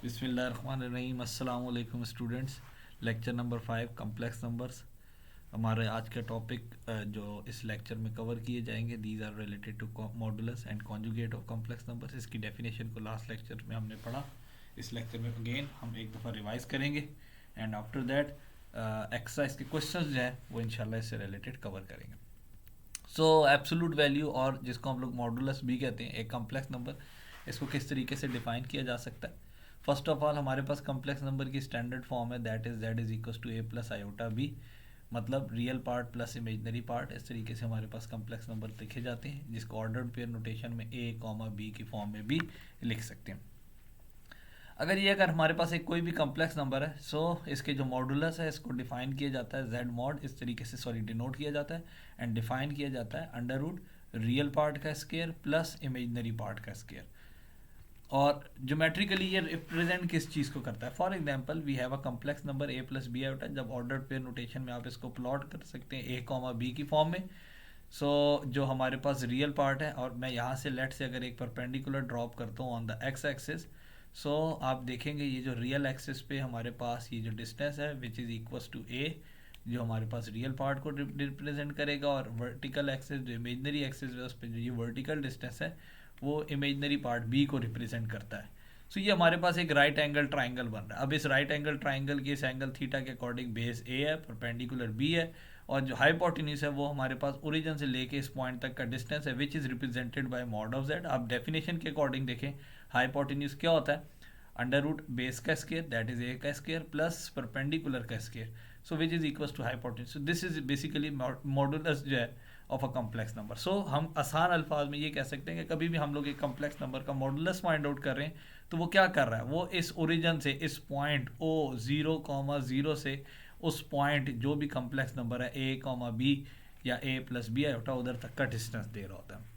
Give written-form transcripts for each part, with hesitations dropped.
बिस्मिल्लाहिर्रहमानिर्रहीम। अस्सलाम वालेकुम students. Lecture number 5 complex numbers. हमारे आज का टॉपिक जो इस लेक्चर में कवर किए जाएंगे, these are related to modulus and conjugate of complex numbers. इसकी डेफिनेशन को लास्ट लेक्चर में हमने पढ़ा। इस लेक्चर में अगेन हम एक दफ़ा रिवाइज करेंगे एंड आफ्टर दैट एक्सरसाइज के क्वेश्चंस जो है वो इंशाल्लाह इससे रिलेटेड कवर करेंगे। सो एब्सोल्यूट वैल्यू, और जिसको हम लोग मॉडुलस भी कहते हैं, एक कम्प्लेक्स नंबर, इसको किस तरीके से डिफाइन किया जा सकता है। फर्स्ट ऑफ ऑल हमारे पास कम्प्लेक्स नंबर की स्टैंडर्ड फॉर्म है, that is z is equal to a plus iota B, मतलब real part plus imaginary part. इस तरीके से हमारे पास कम्प्लेक्स नंबर लिखे जाते हैं, जिसको ऑर्डर्ड पेयर नोटेशन में a कॉमा b की फॉर्म में भी लिख सकते हैं। अगर हमारे पास एक कोई भी कम्प्लेक्स नंबर है, सो इसके जो मॉडुलस है इसको डिफाइन किया जाता है z मॉड, इस तरीके से डिनोट किया जाता है एंड डिफाइन किया जाता है अंडर रूट रियल पार्ट का स्केयर प्लस इमेजनरी पार्ट का स्केयर। और ज्योमेट्रिकली ये रिप्रेजेंट किस चीज़ को करता है। For example we have a complex number a plus B iota, जब ऑर्डर्ड पेयर नोटेशन में आप इसको प्लॉट कर सकते हैं a कॉमा b की फॉर्म में। जो हमारे पास रियल पार्ट है, और मैं यहाँ से लेट से अगर एक परपेंडिकुलर ड्रॉप करता हूँ ऑन द एक्स एक्सिस, आप देखेंगे ये जो रियल एक्सिस पे हमारे पास ये जो डिस्टेंस है which is equals to a, जो हमारे पास रियल पार्ट को रिप्रेजेंट करेगा, और वर्टिकल एक्सिस जो इमेजनरी एक्सिस है उस पर जो ये वर्टिकल डिस्टेंस है वो इमेजनरी पार्ट b को रिप्रेजेंट करता है। ये हमारे पास एक राइट एंगल ट्राइंगल बन रहा है। अब इस राइट एंगल ट्राइंगल के इस एंगल थीटा के अकॉर्डिंग बेस a है, परपेंडिकुलर b है, और जो हाइपोटेन्यूज है वो हमारे पास ओरिजिन से लेके इस पॉइंट तक का डिस्टेंस है which is represented by mod of z। आप डेफिनेशन के अकॉर्डिंग देखें, हाइपोटेन्यूज क्या होता है, अंडर रूट बेस का स्केयर दैट इज ए का स्केयर प्लस परपेंडिकुलर का square, which is equal to hypotenuse. This is basically modulus जो है ऑफ अ कम्प्लेक्स नंबर। हम आसान अल्फाज में ये कह सकते हैं कि कभी भी हम लोग एक कम्प्लेक्स नंबर का मॉडुलस फाइंड आउट कर रहे हैं तो वो क्या कर रहा है, वो इस ओरिजिन से इस पॉइंट o 0,0 से उस पॉइंट जो भी कम्प्लेक्स नंबर है a, b या a प्लस बी आयोटा उधर तक का डिस्टेंस दे रहा होता है।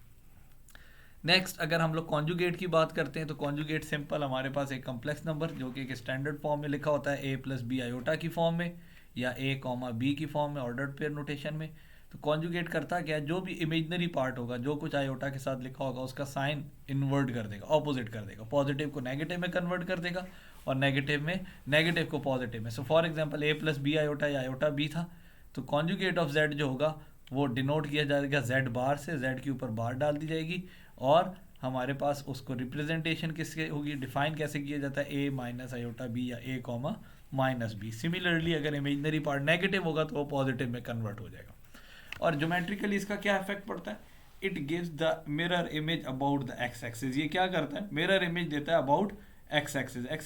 नेक्स्ट, अगर हम लोग कॉन्जुगेट की बात करते हैं तो कॉन्जुगेट सिंपल, हमारे पास एक कम्प्लेक्स नंबर जो कि एक स्टैंडर्ड फॉर्म में लिखा होता है a प्लस बी आयोटा की फॉर्म में या a कॉमा b की फॉर्म में ऑर्डर्ड पेयर नोटेशन में। तो कॉन्जुगेट करता क्या है, जो भी इमेजनरी पार्ट होगा, जो कुछ आयोटा के साथ लिखा होगा उसका साइन इन्वर्ट कर देगा, ऑपोजिट कर देगा, पॉजिटिव को नेगेटिव में कन्वर्ट कर देगा और नेगेटिव को पॉजिटिव में। For example a plus B iota या आयोटा b था, तो कॉन्जुगेट ऑफ z जो होगा वो डिनोट किया जाएगा z बार से, z के ऊपर बार डाल दी जाएगी, और हमारे पास उसको रिप्रेजेंटेशन किसके होगी, डिफाइन कैसे किया जाता है, a माइनस आयोटा b या a comma minus B. Similarly अगर इमेजनरी पार्ट नेगेटिव होगा तो वो पॉजिटिव में कन्वर्ट हो जाएगा। और ज्योमेट्रिकली इसका क्या इफेक्ट पड़ता है, it gives the mirror image about the x axis. ये क्या करता है, मिरर इमेज देता है अबाउट एक्स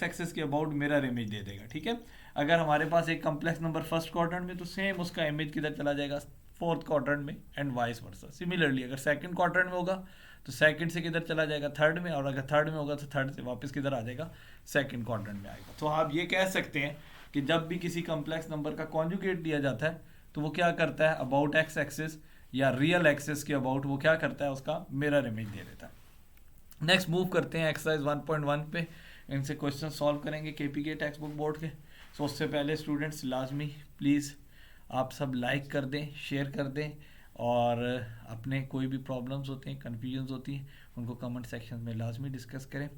एक्सिस के अबाउट मिरर इमेज दे देगा। ठीक है, अगर हमारे पास एक कम्प्लेक्स नंबर फर्स्ट क्वाड्रेंट में तो सेम उसका इमेज किधर चला जाएगा, फोर्थ क्वाड्रेंट में, एंड वाइस वर्सा। सिमिलरली अगर सेकंड क्वाड्रेंट में होगा तो सेकंड से किधर चला जाएगा, थर्ड में, और अगर थर्ड में होगा तो थर्ड से वापस किधर आ जाएगा, सेकंड क्वाड्रेंट में आएगा। तो आप ये कह सकते हैं कि जब भी किसी कम्प्लेक्स नंबर का कॉन्जुगेट दिया जाता है तो वो क्या करता है, अबाउट एक्स एक्सिस या रियल एक्सिस के अबाउट वो क्या करता है, उसका मिरर इमेज दे देता है। नेक्स्ट मूव करते हैं एक्सरसाइज 1.1 पे, इनसे क्वेश्चन सॉल्व करेंगे केपी के टेक्स्ट बुक बोर्ड के। उससे पहले स्टूडेंट्स लाजमी प्लीज़ आप सब लाइक कर दें, शेयर कर दें, और अपने कोई भी प्रॉब्लम्स होते हैं, कन्फ्यूजन्स होती हैं, उनको कमेंट सेक्शन में लाजमी डिस्कस करें।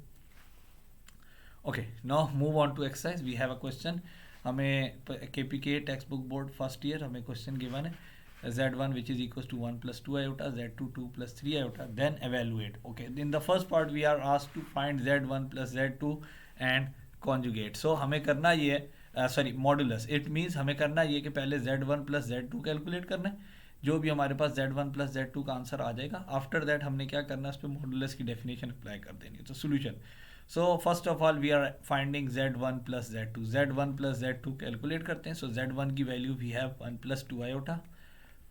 Okay, now move on to exercise. We have a question, हमें केपी के text book board first year हमें क्वेश्चन गिवन है, z1 which is equals to 1 plus 2 iota, z2 2 plus 3 iota, then evaluate. Okay, in the first part we are asked to find z1 plus z2 and conjugate. So हमें करना ये है, modulus, it means हमें करना ये कि पहले z1 plus z2 calculate करना है। जो भी हमारे पास z1 plus z2 का आंसर आ जाएगा, आफ्टर दैट हमने क्या करना है, उस पर मॉडुलस की डेफिनेशन अप्लाई कर देनी है। तो solution, first of all we are finding z1 plus z2 calculate करते हैं। z1 की value we have 1 plus 2 iota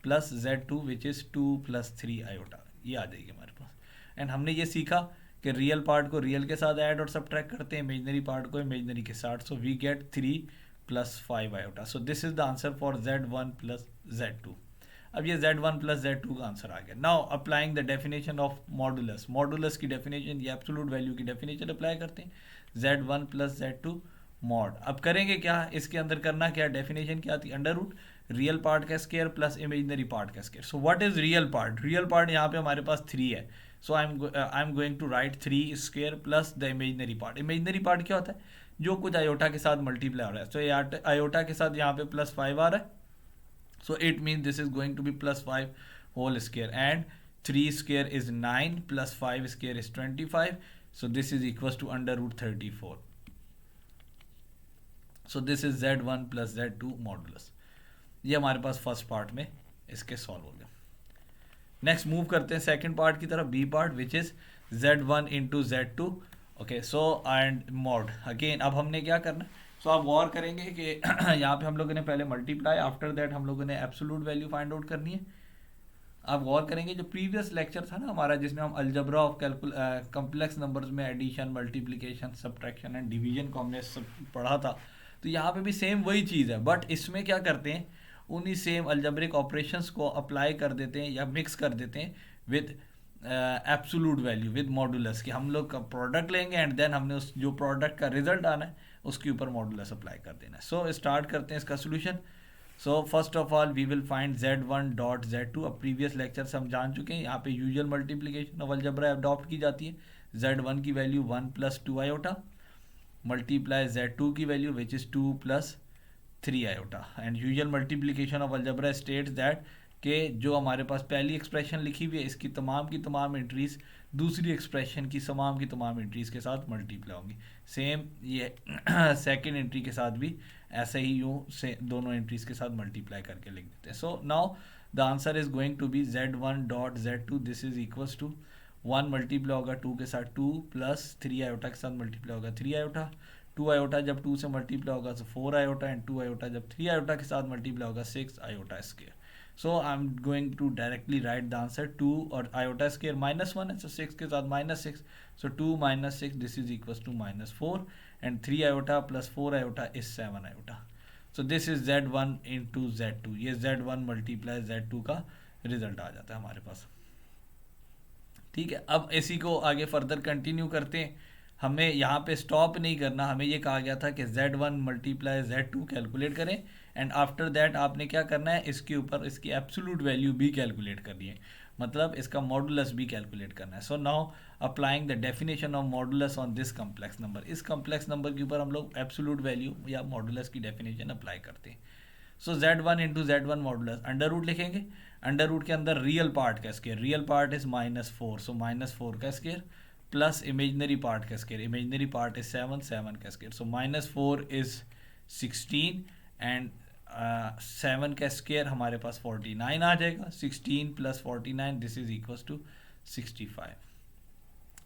plus z2 which is 2 plus 3 iota, ये आ जाएगी हमारे पास। एंड हमने ये सीखा कि रियल पार्ट को रियल के साथ ऐड और सब्ट्रैक्ट करते हैं, इमेजनरी पार्ट को इमेजनरी के साथ। So we get 3 plus 5 iota. So this is the answer for z1 plus z2। अब ये z1 plus z2 का आंसर आ गया। Now applying the definition of modulus, modulus की डेफिनेशन, ये एब्सोल्यूट वैल्यू की डेफिनेशन अप्लाई करते हैं, z1 plus z2 मॉड। अब करेंगे क्या, इसके अंदर करना क्या, डेफिनेशन क्या थी, अंडर रूट रियल पार्ट का स्केयर प्लस इमेजनरी पार्ट का square. So what is real part, real part यहाँ पे हमारे पास 3 है, so I am going to write 3 square plus the imaginary part. Imaginary part क्या होता है? जो कुछ आयोटा के साथ मल्टीप्लाई हो रहा है. सो आयोटा के साथ यहाँ पे +5 आ रहा है. So it means this is going to be +5 whole square, and 3 square is 9 plus 5 square is 25. So this is equals to √34. So this is Z1 plus Z2 modulus. ये हमारे पास फर्स्ट पार्ट में इसके सॉल्व हो गया. Next move करते हैं second part की तरफ, B part, which is Z1 into Z2. Okay, so and mod. Again अब हमने क्या करना है? सो आप गौर करेंगे कि यहाँ पे हम लोगों ने पहले मल्टीप्लाई, आफ्टर दैट हम लोगों ने एब्सोल्यूट वैल्यू फाइंड आउट करनी है. आप गौर करेंगे जो प्रीवियस लेक्चर था ना हमारा, जिसमें हम अलजबरा ऑफ कॉम्प्लेक्स नंबर्स में addition, multiplication, subtraction and division को हमने सब पढ़ा था. तो यहाँ पे भी सेम वही चीज़ है, बट इसमें क्या करते हैं, उन्हीं सेम अलजबरिक ऑपरेशंस को अप्लाई कर देते हैं या मिक्स कर देते हैं with absolute value, with modulus, कि हम लोग का प्रोडक्ट लेंगे एंड देन हमने उस जो प्रोडक्ट का रिजल्ट आना है उसके ऊपर मॉडुलस अप्लाई कर देना है. सो स्टार्ट करते हैं इसका solution. So first of all we will find Z1 dot Z2. अब प्रीवियस लेक्चर से हम जान चुके हैं, यहाँ पे usual multiplication of algebra adopt की जाती है. Z1 की वैल्यू 1 + 2 आयोटा मल्टीप्लाई Z2 की value which is 2 + 3 iota. And usual multiplication of algebra states that कि जो हमारे पास पहली एक्सप्रेशन लिखी हुई है इसकी तमाम की तमाम एंट्रीज दूसरी एक्सप्रेशन की तमाम एंट्रीज के साथ मल्टीप्लाई होंगी. सेम ये सेकेंड एंट्री के साथ भी ऐसे ही यूँ से दोनों एंट्रीज के साथ मल्टीप्लाई करके लिख देते हैं. So now the answer is going to be Z1 dot Z2. This is equals to 1 multiply होगा 2 के साथ 2 प्लस 3 आयोटा के साथ मल्टीप्लाई होगा 3 आयोटा. 2 आयोटा जब 2 से मल्टीप्लाई होगा तो 4 आयोटा, एंड 2 आयोटा जब 3 आयोटा के साथ मल्टीप्लाई होगा 6 iota square. So I'm going to directly write the answer 2 और iota square -1 है, so 6 के साथ -6, so 2 - 6 this is equals to -4, and 3 iota plus 4 iota is 7 iota. So this is Z1 into Z2. ये Z1 multiply Z2 का result आ जाता है हमारे पास. ठीक है, अब इसी को आगे फर्दर कंटिन्यू करते हैं. हमें यहाँ पे स्टॉप नहीं करना. हमें ये कहा गया था कि Z1 मल्टीप्लाई Z2 कैलकुलेट करें, एंड आफ्टर दैट आपने क्या करना है, इसके ऊपर इसकी एब्सोल्यूट वैल्यू भी कैलकुलेट करनी है, मतलब इसका मॉडुलस भी कैलकुलेट करना है. So now applying the definition of modulus on this complex number. इस कम्प्लेक्स नंबर के ऊपर हम लोग एब्सोल्यूट वैल्यू या मॉडुलस की डेफिनेशन अप्लाई करते हैं. So Z1 into Z1 modulus under root लिखेंगे. अंडर रूट के अंदर रियल पार्ट का square, real part is -4, so -4 का स्क्वायर प्लस इमेजनरी पार्ट का स्क्वायर, इमेजनरी पार्ट इज 7, 7 का स्क्वायर. सो -4 इज 16 एंड 7 का स्क्वायर हमारे पास 49 आ जाएगा. 16 + 49 this is equals to 65.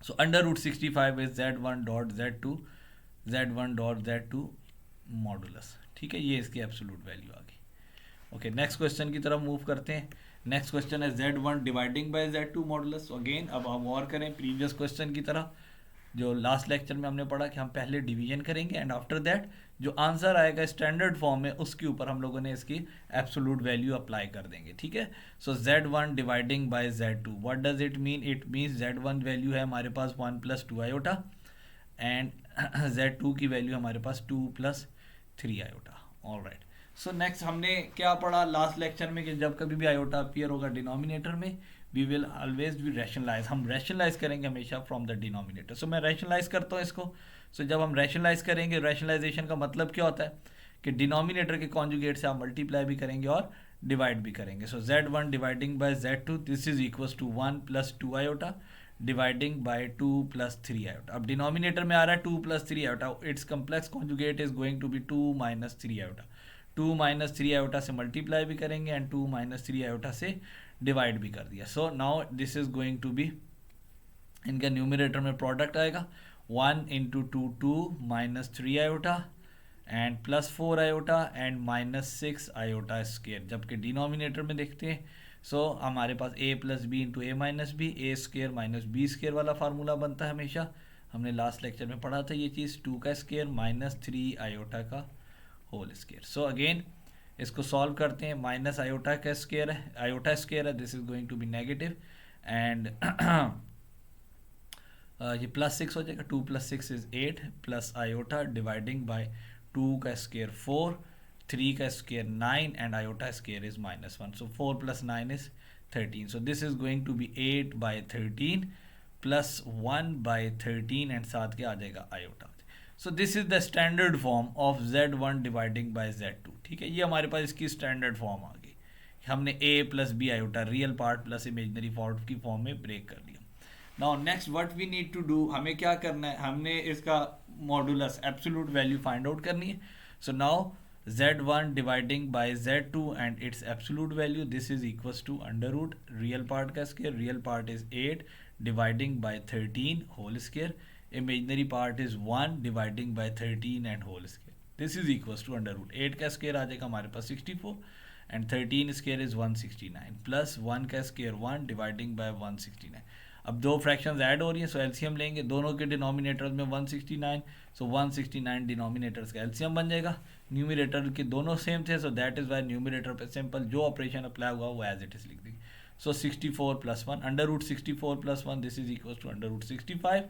So under root 65 is Z1 dot Z2, Z1 dot Z2 modulus. ठीक है, ये इसकी एब्सोल्यूट वैल्यू आ गई. ओके, नेक्स्ट क्वेश्चन की तरफ मूव करते हैं. नेक्स्ट क्वेश्चन है Z1 dividing by Z2 modulus. Again अब हम और करें प्रीवियस क्वेश्चन की तरह, जो लास्ट लेक्चर में हमने पढ़ा कि हम पहले डिवीजन करेंगे एंड आफ्टर दैट जो आंसर आएगा स्टैंडर्ड फॉर्म में उसके ऊपर हम लोगों ने इसकी एब्सोल्यूट वैल्यू अप्लाई कर देंगे. ठीक है, सो Z1 dividing by Z2, what does it mean? It means Z1 value है हमारे पास 1 + 2 आयोटा, एंड Z2 की वैल्यू हमारे पास 2 + 3 आयोटा. ऑलराइट, सो नेक्स्ट हमने क्या पढ़ा लास्ट लेक्चर में कि जब कभी भी आयोटा अपीयर होगा डिनोमिनेटर में, we will always be rationalize. हम रैशनलाइज करेंगे हमेशा फ्रॉम द डिनोमिनेटर. सो मैं रैशनलाइज करता हूँ इसको. सो जब हम रैशनलाइज करेंगे, रैशनलाइजेशन का मतलब क्या होता है कि डिनोमिनेटर के कॉन्जुगेट से आप मल्टीप्लाई भी करेंगे और डिवाइड भी करेंगे. So Z1 dividing by Z2, this is equals to 1 + 2 iota dividing by 2 + 3 iota. अब डिनोमिनेटर में आ रहा है 2 + 3 iota, its complex conjugate is going to be 2 - 3 iota. 2 - 3 iota से मल्टीप्लाई भी करेंगे एंड 2 - 3 आयोटा से डिवाइड भी कर दिया. So now this is going to be, इनका न्यूमरेटर में प्रोडक्ट आएगा 1 × 2 2 - 3 iota and +4 iota and -6 iota square. जबकि डिनोमिनेटर में देखते हैं, सो हमारे पास a + b × a - b, a² - b square वाला फार्मूला बनता है हमेशा. हमने लास्ट लेक्चर में पढ़ा था ये चीज़, 2 का स्क्वायर -3 आयोटा का होल स्क्वायर. सो अगेन इसको सॉल्व करते हैं. माइनस आयोटा का स्क्वायर है, आयोटा स्क्वायर है, this is going to be negative, and ये +6 हो जाएगा. 2 + 6 इज 8 प्लस आयोटा डिवाइडिंग बाय 2 का स्क्वायर 4, 3 का square 9 and iota square is -1. So 4 + 9 is 13. So this is going to be 8/13 plus 1/13 and साथ के आ जाएगा iota. So this is the standard form of Z1 dividing by Z2। ठीक है, ये हमारे पास इसकी स्टैंडर्ड फॉर्म आ गई। हमने a plus B iota real part plus imaginary part की फॉर्म में ब्रेक कर लिया। Now next what we need to do, हमें क्या करना है, हमने इसका modulus absolute value find out करनी है। So now Z1 dividing by Z2 and its absolute value, this is equals to under root real part का square, real part is 8 dividing by 13 whole square, imaginary part is 1 dividing by 13 and whole square, this is equals to under root 8 का square आ जाएगा हमारे पास 64 and 13 square is 169 plus 1 का square 1 dividing by 169। अब दो fractions add हो रही हैं, सो LCM लेंगे दोनों के डिनोमिनेटर्स में 169, सो 169 डिनोमिनेटर्स का एलसीएम बन जाएगा। न्यूमिनेटर के दोनों सेम थे, so that is why numerator पे सिंपल जो ऑपरेशन अप्लाई हुआ वो एज इट इज लिख देंगे। So 64 plus 1 under root 64 plus 1 this is equal to under root 65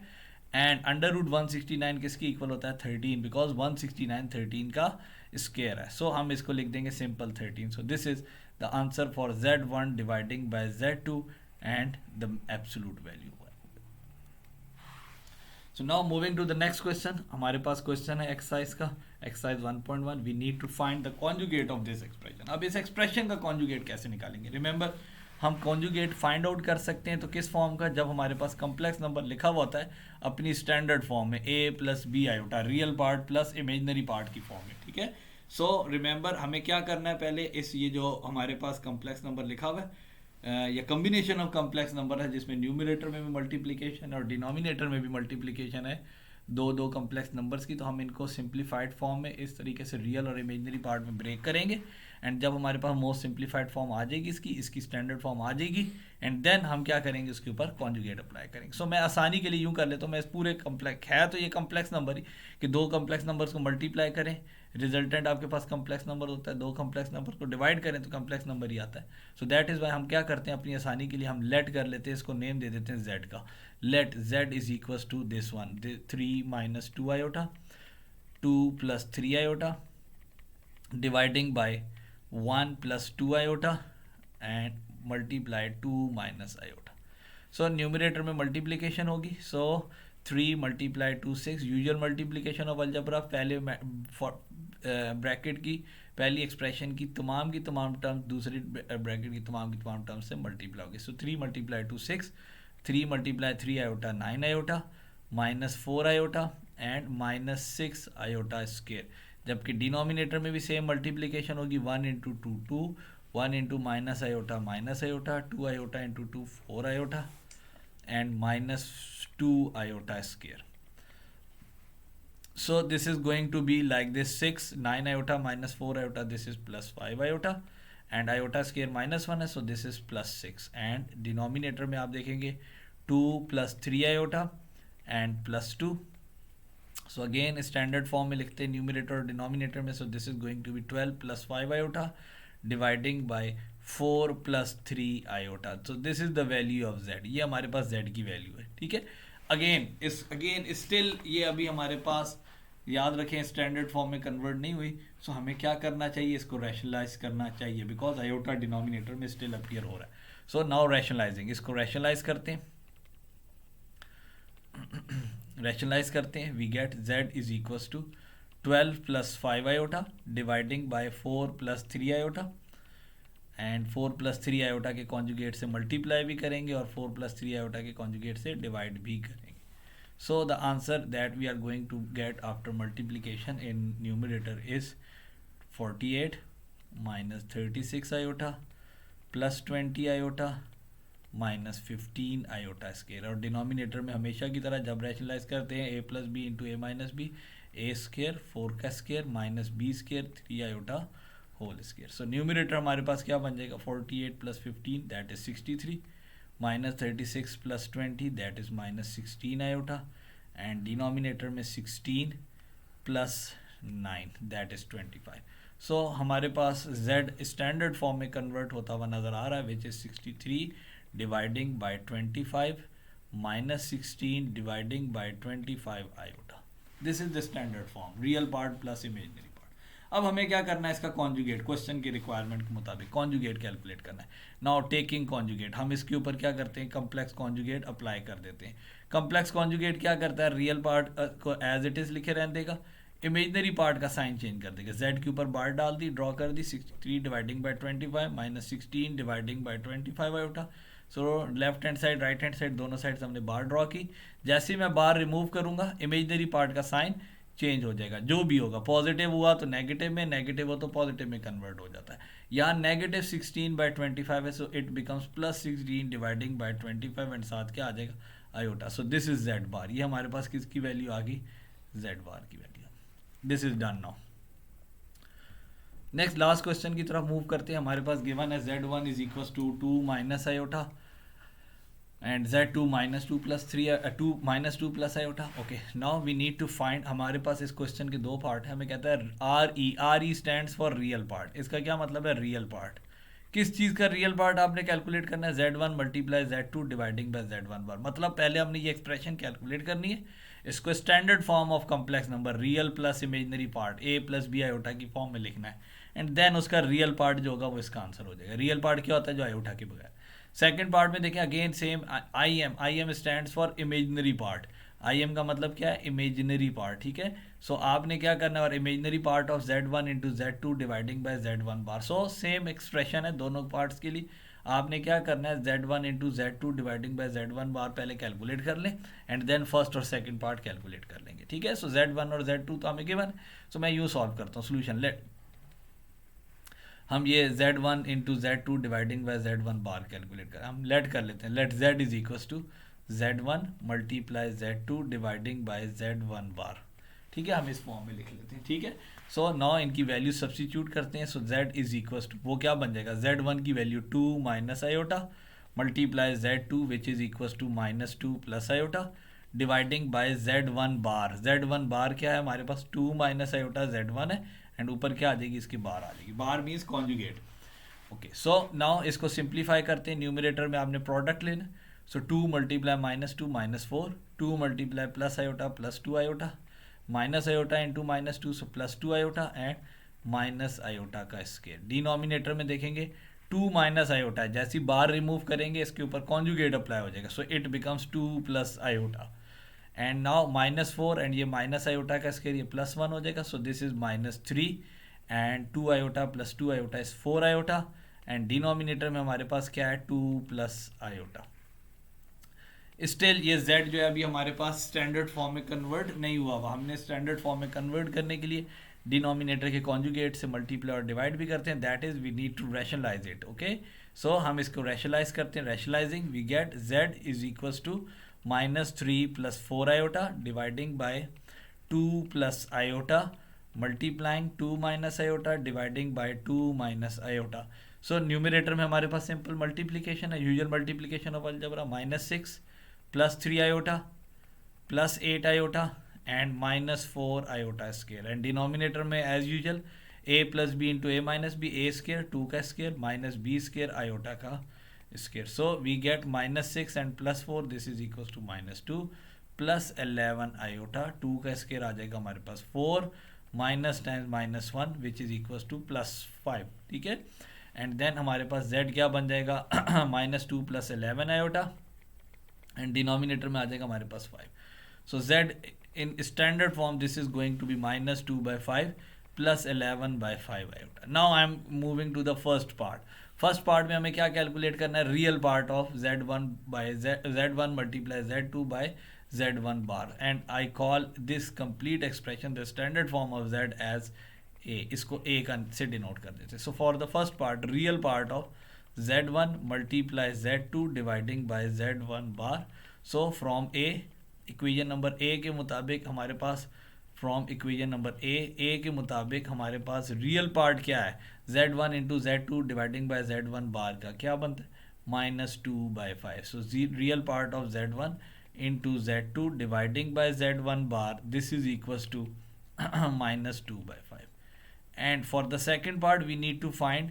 and under root 169 किसकी इक्वल होता है 13, बिकॉज 169 13 का स्क्वायर है। सो हम इसको लिख देंगे simple 13। So this is the answer for Z1 dividing by Z2 and the absolute value। So now moving to the next question, हमारे पास क्वेश्चन है एक्सरसाइज का, exercise 1.1। We need to find the conjugate of this expression. अब इस expression का conjugate कैसे निकालेंगे? Remember हम कॉन्जुगेट फाइंड आउट कर सकते हैं तो किस फॉर्म का, जब हमारे पास कम्प्लेक्स नंबर लिखा हुआ होता है अपनी स्टैंडर्ड फॉर्म में a plus B iota real part plus imaginary part की फॉर्म में। ठीक है, सो रिमेंबर हमें क्या करना है, पहले इस ये जो हमारे पास कम्प्लेक्स नंबर लिखा हुआ है या कम्बिनेशन ऑफ कम्प्लेक्स नंबर है जिसमें न्यूमिनेटर में भी मल्टीप्लिकेशन और डिनोमिनेटर में भी मल्टीप्लिकेशन है दो कम्प्लेक्स नंबर्स की, तो हम इनको सिंप्लीफाइड फॉर्म में इस तरीके से रियल और इमेजनरी पार्ट में ब्रेक करेंगे एंड जब हमारे पास मोस्ट सिंप्लीफाइड फॉर्म आ जाएगी इसकी स्टैंडर्ड फॉर्म आ जाएगी एंड देन हम क्या करेंगे उसके ऊपर कॉन्जुगेट अप्लाई करेंगे। सो मैं आसानी के लिए यूँ कर लेता हूँ, मैं इस पूरे कम्प्लेक्स है तो ये कम्प्लेक्स नंबर ही कि दो कम्प्लेक्स नंबर्स को मल्टीप्लाई करें, रिजल्टेंट आपके पास कम्प्लेक्स नंबर होता है, दो कम्प्लेक्स नंबर को डिवाइड करें तो कम्प्लेक्स नंबर ही आता है। सो दैट इज़ वाई हम क्या करते हैं अपनी आसानी के लिए हम लेट कर लेते हैं, इसको नेम दे देते हैं z का। Let z is equals to this one 3 minus 2 iota 2 plus 3 iota dividing by 1 plus 2 iota and multiply 2 minus iota. So numerator में मल्टीप्लिकेशन होगी, so 3 multiply 2 6 usual multiplication of algebra, पहले ब्रैकेट की पहली expression की तमाम term दूसरी bracket की तमाम टर्म से मल्टीप्लाई होगी। So 3 multiply 2 6, 3 multiply 3 iota 9 iota minus 4 iota and minus 6 iota square, जबकि डिनोमिनेटर में भी सेम मल्टीप्लिकेशन होगी 1 into 2 2, 1 into minus iota 2 iota into 2 4 iota and minus 2 iota square। So this is going to be like this 6 9 iota minus 4 iota, this is plus 5 iota and iota square minus 1 है, so this is plus 6 and denominator में आप देखेंगे 2 plus 3 iota and plus 2। so again standard form में लिखते हैं numerator और denominator में, so this is going to be 12 plus 5 iota dividing by 4 plus 3 iota। so this is the value of z, ये हमारे पास z की वैल्यू है। ठीक है, अगेन स्टिल ये अभी हमारे पास याद रखें स्टैंडर्ड फॉर्म में कन्वर्ट नहीं हुई, सो हमें क्या करना चाहिए, इसको रैशनलाइज करना चाहिए बिकॉज आयोटा डिनोमिनेटर में स्टिल अपीयर हो रहा है। सो नाउ रैशनलाइजिंग, इसको रैशनलाइज करते हैं we get z is equals to 12 plus 5 iota dividing by 4 plus 3 iota and 4 plus 3 iota के कॉन्जुगेट से मल्टीप्लाई भी करेंगे और 4 प्लस 3 आयोटा के कॉन्जुगेट से डिवाइड भी करेंगे। So the answer that we are going to get after multiplication in numerator is 48 minus 36 iota plus 20 iota minus 15 iota square, और डिनोमिनेटर में हमेशा की तरह जब रैशनलाइज करते हैं a plus b into a minus b, a square 4 का square minus b square 3 iota whole square. So numerator हमारे पास क्या बन जाएगा 48 प्लस 15 that is 63 minus 36 plus 20 that is minus 16 iota and denominator में 16 प्लस 9 दैट इज 25। सो हमारे पास z standard form में कन्वर्ट होता हुआ नज़र आ रहा है which is 63 dividing by 25 minus 16 dividing by 25 iota. This is the standard form, real part plus imaginary. अब हमें क्या करना है, इसका कॉन्जुगेट, क्वेश्चन की रिक्वायरमेंट के मुताबिक कॉन्जुगेट कैलकुलेट करना है। नाउ टेकिंग कॉन्जुगेट, हम इसके ऊपर क्या करते हैं, कम्प्लेक्स कॉन्जुगेट अप्लाई कर देते हैं। कम्प्लेक्स कॉन्जुगेट क्या करता है, रियल पार्ट को एज इट इज लिखे रहने देगा, इमेजनरी पार्ट का साइन चेंज कर देगा। z के ऊपर बार डाल दी, ड्रॉ कर दी, 63 dividing by 25 minus 16 dividing by 25 iota. So left hand side right hand side दोनों साइड हमने बार ड्रॉ की। जैसे ही मैं बार रिमूव करूंगा इमेजनरी पार्ट का साइन चेंज हो जाएगा, जो भी होगा, पॉजिटिव हुआ तो नेगेटिव में, नेगेटिव हो तो पॉजिटिव में कन्वर्ट हो जाता है। यहाँ नेगेटिव 16 बाई 25 है, so it becomes plus 16 dividing by 25 and साथ क्या आ जाएगा, iota. So this is z बार, ये हमारे पास किसकी वैल्यू आ गई, z बार की value. This is done now. Next last question की तरफ मूव करते हैं। हमारे पास गिवन है z1 is equal to 2 minus iota and z2 minus 2 plus 2 minus 2 plus iota. Okay, now we need to find, हमारे पास इस क्वेश्चन के दो पार्ट है। हमें कहता है R E stands for real part. इसका क्या मतलब है, रियल पार्ट। किस चीज़ का रियल पार्ट आपने कैलकुलेट करना है, z1 multiply z2 dividing by z1 बार। मतलब पहले हमने ये एक्सप्रेशन कैलकुलेट करनी है, इसको standard form of complex number real plus imaginary part a plus B iota की फॉर्म में लिखना है, एंड देन उसका रियल पार्ट जो होगा वो इसका आंसर हो जाएगा। रियल पार्ट क्या होता है, जो आयोटा के बगैर। सेकंड पार्ट में देखें, again same, I am stands for imaginary part. I am का मतलब क्या है, इमेजनरी पार्ट, ठीक है। सो आपने क्या करना है, और imaginary part of z1 into z2 dividing by z1 bar. So same expression है दोनों पार्ट्स के लिए। आपने क्या करना है, z1 into z2 dividing by z1 बार पहले कैलकुलेट कर लें, एंड देन फर्स्ट और सेकंड पार्ट कैलकुलेट कर लेंगे, ठीक है। सो z1 और z2 तो हमें गिवन। सो मैं यूँ सॉल्व करता हूँ सोल्यूशन। लेट हम ये z1 into z2 dividing by z1 bar calculate कर, हम लेट कर लेते हैं। Let z is equal to z1 multiply z2 dividing by z1 bar, ठीक है। हम इस फॉर्म में लिख लेते हैं, ठीक है। सो नाउ इनकी वैल्यू सब्स्टिट्यूट करते हैं। So z is equal to, वो क्या बन जाएगा, z1 की value 2 minus iota multiply z2 which is equal to minus 2 plus iota dividing by z1 bar. z1 bar क्या है हमारे पास, 2 माइनस आयोटा z1 है, एंड ऊपर क्या आ जाएगी, इसकी बार आ जाएगी। बार means conjugate. Okay, so now इसको सिंप्लीफाई करते हैं। न्यूमरेटर में आपने प्रोडक्ट लेना। सो 2 multiply minus 2 minus 4, 2 multiply plus iota plus 2 iota, minus iota into minus 2, so plus 2 iota and minus iota का स्केयर। डिनोमिनेटर में देखेंगे 2 माइनस आयोटा है, जैसी बार रिमूव करेंगे इसके ऊपर कॉन्जुगेट अप्लाई हो जाएगा। So it becomes 2 plus iota, and now minus 4 and ये माइनस आयोटा का स्केयर, ये प्लस 1 हो जाएगा। सो this is minus 3 and 2 iota plus 2 iota is 4 iota, and denominator में हमारे पास क्या है, 2 प्लस आयोटा। स्टिल ये z जो है अभी हमारे पास स्टैंडर्ड फॉर्म में कन्वर्ट नहीं हुआ हुआ। हमने स्टैंडर्ड फॉर्म में कन्वर्ट करने के लिए डिनोमिनेटर के कॉन्जुगेट से मल्टीप्लाई और डिवाइड भी करते हैं, that is we need to rationalise it. Okay, so हम इसको रैशनलाइज करते हैं। Rationalising we get z is equals to minus 3 plus 4 iota dividing by 2 plus iota multiplying 2 minus iota dividing by 2 minus iota. So numerator में हमारे पास simple multiplication है, usual multiplication of algebra, minus 6 plus 3 iota plus 8 iota and minus 4 iota square, and denominator में as usual a plus b into a minus b, a square 2 का square minus b square iota का square. So we get minus 6 and plus 4, this is equal to minus 2 plus 11 iota, 2 का square आ जाएगा हमारे पास 4 minus times minus 1 which is equal to plus 5, ठीक है। And then हमारे पास z क्या बन जाएगा, minus 2 plus 11 iota, and denominator में आ जाएगा हमारे पास 5। So z in standard form this is going to be minus 2 by 5 plus 11 by 5 iota. Now I am moving to the first part. First part में हमें क्या कैलकुलेट करना है, real part of z1 by z1 multiply z2 by z1 bar, and I call this complete expression the standard form of z as a। इसको a का से denote कर देते हैं। So for the first part, real part of z1 multiply z2 dividing by z1 bar. So from a, equation number a के मुताबिक हमारे पास, फ्रॉम इक्वेशन नंबर a के मुताबिक हमारे पास रियल पार्ट क्या है, z1 into z2 dividing by z1 बार का क्या बनता है, minus 2 by 5। So real part of z1 into z2 dividing by z1 bar, this is equals to minus 2 by 5। And for the second part we need to find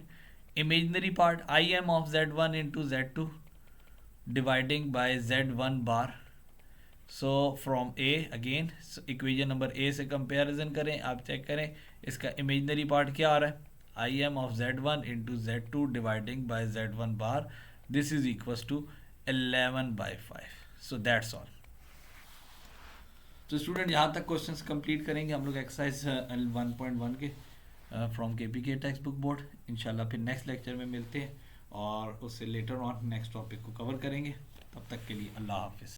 imaginary part im of z1 into z2 dividing by z1 bar so from A again equation number A से comparison करें, आप check करें इसका imaginary part क्या आ रहा है, I am of z1 into z2 dividing by z1 bar, this is equal to 11/5. So that's all. तो स्टूडेंट यहाँ तक क्वेश्चंस कंप्लीट करेंगे हम लोग एक्सरसाइज 1.1 के from KPK text book board. इंशाल्लाह फिर नेक्स्ट लेक्चर में मिलते हैं और उससे लेटर ऑन नेक्स्ट टॉपिक को कवर करेंगे. तब तक के लिए अल्लाह हाफिज़.